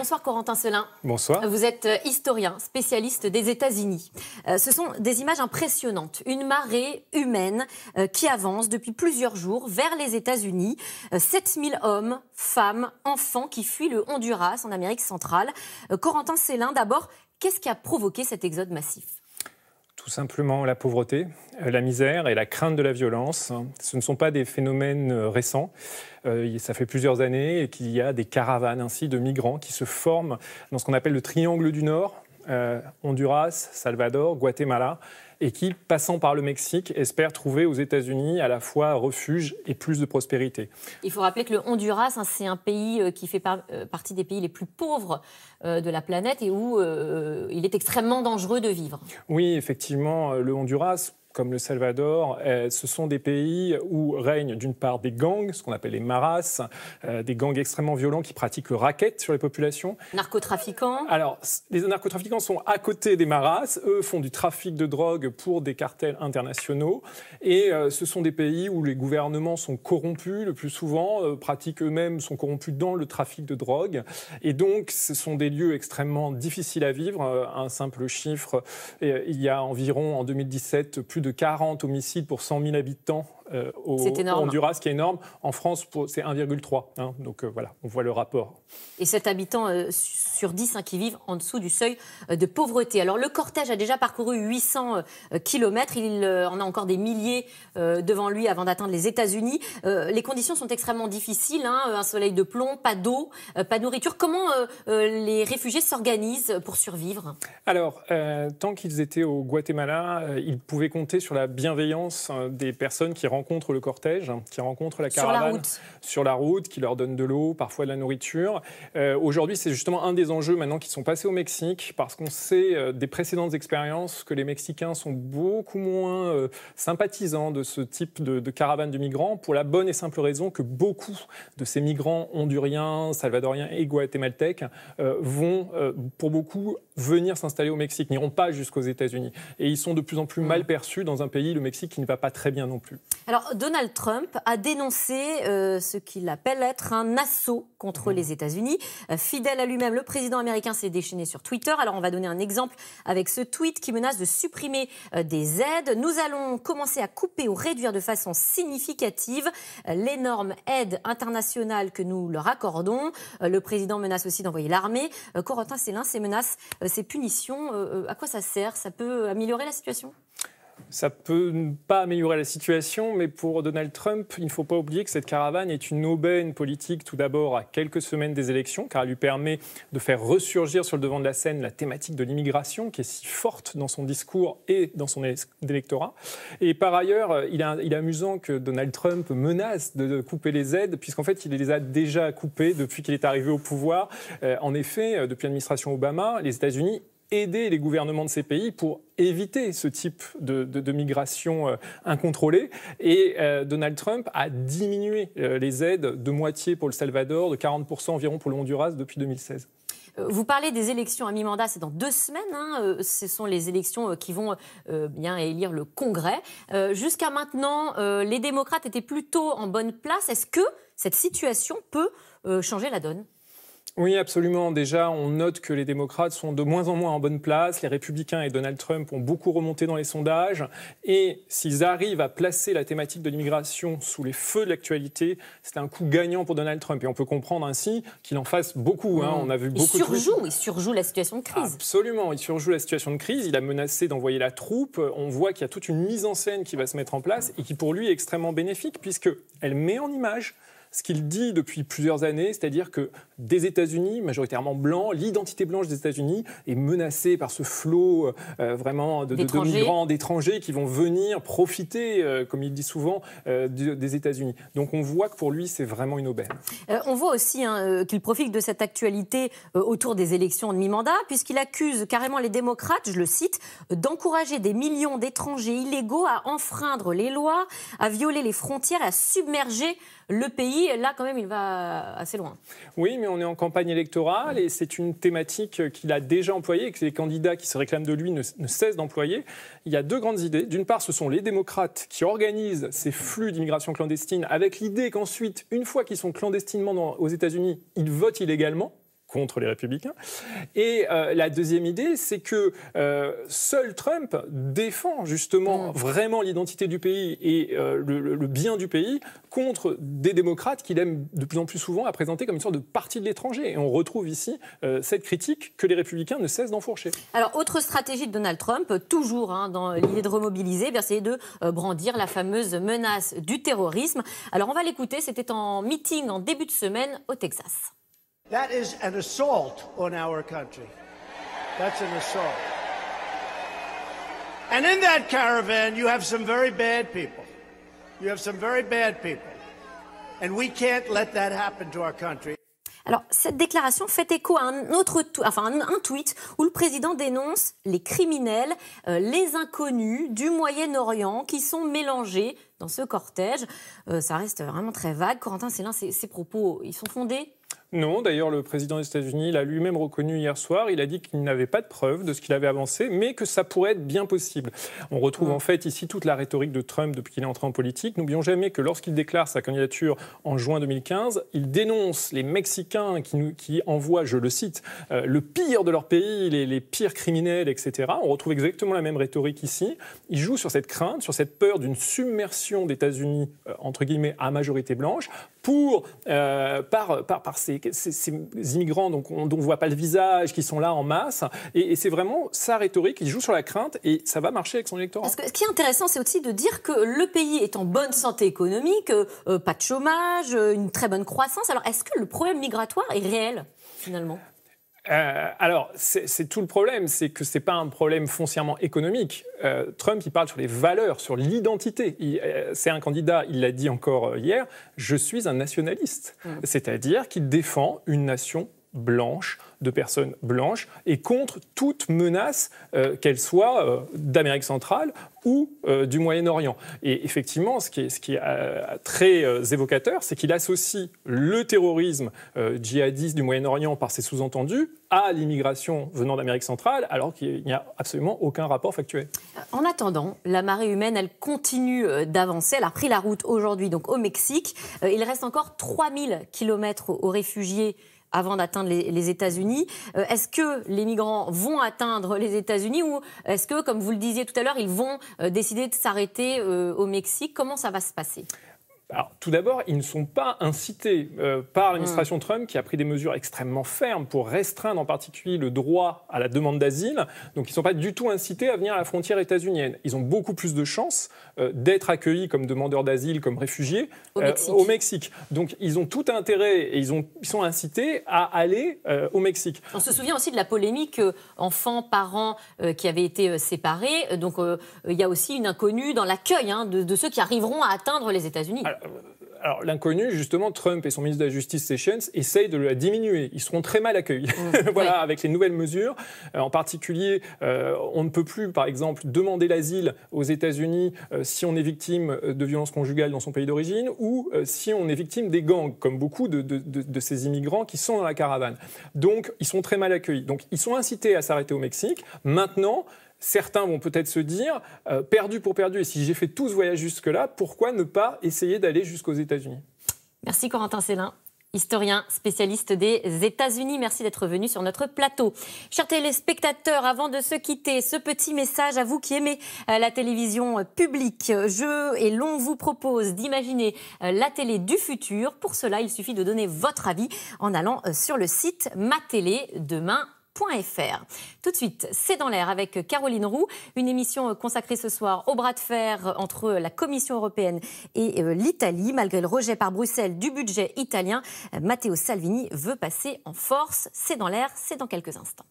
Bonsoir Corentin Selin. Bonsoir. Vous êtes historien, spécialiste des États-Unis. Ce sont des images impressionnantes. Une marée humaine qui avance depuis plusieurs jours vers les États-Unis. 7000 hommes, femmes, enfants qui fuient le Honduras en Amérique centrale. Corentin Selin, d'abord, qu'est-ce qui a provoqué cet exode massif ? Tout simplement la pauvreté, la misère et la crainte de la violence. Ce ne sont pas des phénomènes récents. Ça fait plusieurs années qu'il y a des caravanes ainsi de migrants qui se forment dans ce qu'on appelle le triangle du Nord, Honduras, Salvador, Guatemala, et qui, passant par le Mexique, espèrent trouver aux États-Unis à la fois refuge et plus de prospérité. Il faut rappeler que le Honduras, c'est un pays qui fait partie des pays les plus pauvres de la planète et où il est extrêmement dangereux de vivre. Oui, effectivement, le Honduras, comme le Salvador, ce sont des pays où règnent d'une part des gangs, ce qu'on appelle les maras, des gangs extrêmement violents qui pratiquent le racket sur les populations. Narcotrafiquants. Alors, les narcotrafiquants sont à côté des maras, eux font du trafic de drogue pour des cartels internationaux, et ce sont des pays où les gouvernements sont corrompus, le plus souvent, pratiquent eux-mêmes, sont corrompus dans le trafic de drogue, et donc ce sont des lieux extrêmement difficiles à vivre. Un simple chiffre, il y a environ en 2017 plus de 40 homicides pour 100 000 habitants au Honduras, ce qui est énorme. En France, c'est 1,3. Donc voilà, on voit le rapport. Et 7 habitants sur 10 qui vivent en dessous du seuil de pauvreté. Alors le cortège a déjà parcouru 800 kilomètres. Il en a encore des milliers devant lui avant d'atteindre les États-Unis. Les conditions sont extrêmement difficiles. Un soleil de plomb, pas d'eau, pas de nourriture. Comment les réfugiés s'organisent pour survivre ? Alors, tant qu'ils étaient au Guatemala, ils pouvaient compter sur la bienveillance des personnes qui rencontrent le cortège, qui rencontrent la caravane sur la route, qui leur donnent de l'eau, parfois de la nourriture. Aujourd'hui, c'est justement un des enjeux maintenant qui sont passés au Mexique, parce qu'on sait des précédentes expériences que les Mexicains sont beaucoup moins sympathisants de ce type de caravane de migrants, pour la bonne et simple raison que beaucoup de ces migrants honduriens, salvadoriens et guatémaltèques vont, pour beaucoup, venir s'installer au Mexique, n'iront pas jusqu'aux États-Unis. Et ils sont de plus en plus mal perçus dans un pays, le Mexique, qui ne va pas très bien non plus. Alors, Donald Trump a dénoncé ce qu'il appelle être un assaut contre les États-Unis. Fidèle à lui-même, le président américain s'est déchaîné sur Twitter. Alors, on va donner un exemple avec ce tweet qui menace de supprimer des aides. Nous allons commencer à couper ou réduire de façon significative l'énorme aide internationale que nous leur accordons. Le président menace aussi d'envoyer l'armée. Corentin Selin, ces menaces, ces punitions, à quoi ça sert ? Ça peut améliorer la situation ? Ça peut pas améliorer la situation, mais pour Donald Trump, il ne faut pas oublier que cette caravane est une aubaine politique, tout d'abord à quelques semaines des élections, car elle lui permet de faire ressurgir sur le devant de la scène la thématique de l'immigration, qui est si forte dans son discours et dans son électorat. Et par ailleurs, il est amusant que Donald Trump menace de couper les aides, puisqu'en fait, il les a déjà coupées depuis qu'il est arrivé au pouvoir. En effet, depuis l'administration Obama, les États-Unis aider les gouvernements de ces pays pour éviter ce type de migration incontrôlée. Et Donald Trump a diminué les aides de moitié pour le Salvador, de 40% environ pour le Honduras depuis 2016. Vous parlez des élections à mi-mandat, c'est dans 2 semaines. Ce sont les élections qui vont bien élire le Congrès. Jusqu'à maintenant, les démocrates étaient plutôt en bonne place. Est-ce que cette situation peut changer la donne ? Oui, absolument. Déjà, on note que les démocrates sont de moins en moins en bonne place. Les républicains et Donald Trump ont beaucoup remonté dans les sondages. Et s'ils arrivent à placer la thématique de l'immigration sous les feux de l'actualité, c'est un coup gagnant pour Donald Trump. Et on peut comprendre ainsi qu'il en fasse beaucoup. On a vu beaucoup il surjoue la situation de crise. Absolument, il surjoue la situation de crise. Il a menacé d'envoyer la troupe. On voit qu'il y a toute une mise en scène qui va se mettre en place et qui, pour lui, est extrêmement bénéfique puisqu'elle met en image ce qu'il dit depuis plusieurs années, c'est-à-dire que des États-Unis, majoritairement blancs, l'identité blanche des États-Unis est menacée par ce flot vraiment de migrants, d'étrangers qui vont venir profiter, comme il dit souvent, des États-Unis. Donc on voit que pour lui, c'est vraiment une aubaine. On voit aussi qu'il profite de cette actualité autour des élections de mi-mandat, puisqu'il accuse carrément les démocrates, je le cite, d'encourager des millions d'étrangers illégaux à enfreindre les lois, à violer les frontières, à submerger le pays. Là, quand même, il va assez loin. Oui, mais on est en campagne électorale et c'est une thématique qu'il a déjà employée et que les candidats qui se réclament de lui ne cessent d'employer. Il y a 2 grandes idées. D'une part, ce sont les démocrates qui organisent ces flux d'immigration clandestine avec l'idée qu'ensuite, une fois qu'ils sont clandestinement aux États-Unis, ils votent illégalement contre les républicains. Et la deuxième idée, c'est que seul Trump défend justement vraiment l'identité du pays et le bien du pays contre des démocrates qu'il aime de plus en plus souvent à présenter comme une sorte de parti de l'étranger. Et on retrouve ici cette critique que les républicains ne cessent d'enfourcher. Alors, autre stratégie de Donald Trump, toujours dans l'idée de remobiliser, c'est de brandir la fameuse menace du terrorisme. Alors, on va l'écouter, c'était en meeting en début de semaine au Texas. That is an assault on our country. That's an assault. And in that caravan, you have some very bad people. You have some very bad people. And we can't let that happen to our country. Alors, cette déclaration fait écho à un tweet où le président dénonce les criminels, les inconnus du Moyen-Orient qui sont mélangés dans ce cortège. Ça reste vraiment très vague. Corentin Célin, ces propos, ils sont fondés ? Non, d'ailleurs, le président des États-Unis l'a lui-même reconnu hier soir. Il a dit qu'il n'avait pas de preuves de ce qu'il avait avancé, mais que ça pourrait être bien possible. On retrouve en fait ici toute la rhétorique de Trump depuis qu'il est entré en politique. N'oublions jamais que lorsqu'il déclare sa candidature en juin 2015, il dénonce les Mexicains qui envoient, je le cite, le pire de leur pays, les pires criminels, etc. On retrouve exactement la même rhétorique ici. Il joue sur cette crainte, sur cette peur d'une submersion des États-Unis, entre guillemets, à majorité blanche, par ces immigrants dont on ne voit pas le visage, qui sont là en masse. Et c'est vraiment sa rhétorique, il joue sur la crainte et ça va marcher avec son électorat. Ce qui est intéressant, c'est aussi de dire que le pays est en bonne santé économique, pas de chômage, une très bonne croissance. Alors, est-ce que le problème migratoire est réel, finalement ? Alors, c'est tout le problème, c'est que ce n'est pas un problème foncièrement économique. Trump, il parle sur les valeurs, sur l'identité. C'est un candidat, il l'a dit encore hier, je suis un nationaliste. C'est-à-dire qu'il défend une nation blanche, de personnes blanches, et contre toute menace, qu'elle soit d'Amérique centrale ou du Moyen-Orient. Et effectivement, ce qui est très évocateur, c'est qu'il associe le terrorisme djihadiste du Moyen-Orient par ses sous-entendus à l'immigration venant d'Amérique centrale, alors qu'il n'y a absolument aucun rapport factuel. En attendant, la marée humaine, elle continue d'avancer. Elle a pris la route aujourd'hui donc au Mexique. Il reste encore 3000 kilomètres aux réfugiés avant d'atteindre les États-Unis. Est-ce que les migrants vont atteindre les États-Unis ou est-ce que, comme vous le disiez tout à l'heure, ils vont décider de s'arrêter au Mexique ? Comment ça va se passer ? Alors, tout d'abord, ils ne sont pas incités par l'administration Trump qui a pris des mesures extrêmement fermes pour restreindre en particulier le droit à la demande d'asile. Donc, ils ne sont pas du tout incités à venir à la frontière états-unienne. Ils ont beaucoup plus de chances d'être accueillis comme demandeurs d'asile, comme réfugiés au Mexique. Donc, ils ont tout intérêt et ils sont incités à aller au Mexique. On se souvient aussi de la polémique enfants-parents qui avaient été séparés. Donc, il y a aussi une inconnue dans l'accueil de ceux qui arriveront à atteindre les États-Unis. Alors, l'inconnu, justement, Trump et son ministre de la Justice, Sessions, essayent de la diminuer. Ils seront très mal accueillis, avec les nouvelles mesures. En particulier, on ne peut plus, par exemple, demander l'asile aux États-Unis si on est victime de violences conjugales dans son pays d'origine ou si on est victime des gangs, comme beaucoup de ces immigrants qui sont dans la caravane. Donc, ils sont très mal accueillis. Donc, ils sont incités à s'arrêter au Mexique. Maintenant, certains vont peut-être se dire, perdu pour perdu, et si j'ai fait tout ce voyage jusque-là, pourquoi ne pas essayer d'aller jusqu'aux États-Unis ? Merci Corentin Célin, historien spécialiste des États-Unis. Merci d'être venu sur notre plateau. Chers téléspectateurs, avant de se quitter, ce petit message à vous qui aimez la télévision publique. L'on vous propose d'imaginer la télé du futur. Pour cela, il suffit de donner votre avis en allant sur le site matélédemain.fr. Tout de suite, c'est dans l'air avec Caroline Roux, une émission consacrée ce soir au bras de fer entre la Commission européenne et l'Italie. Malgré le rejet par Bruxelles du budget italien, Matteo Salvini veut passer en force. C'est dans l'air, c'est dans quelques instants.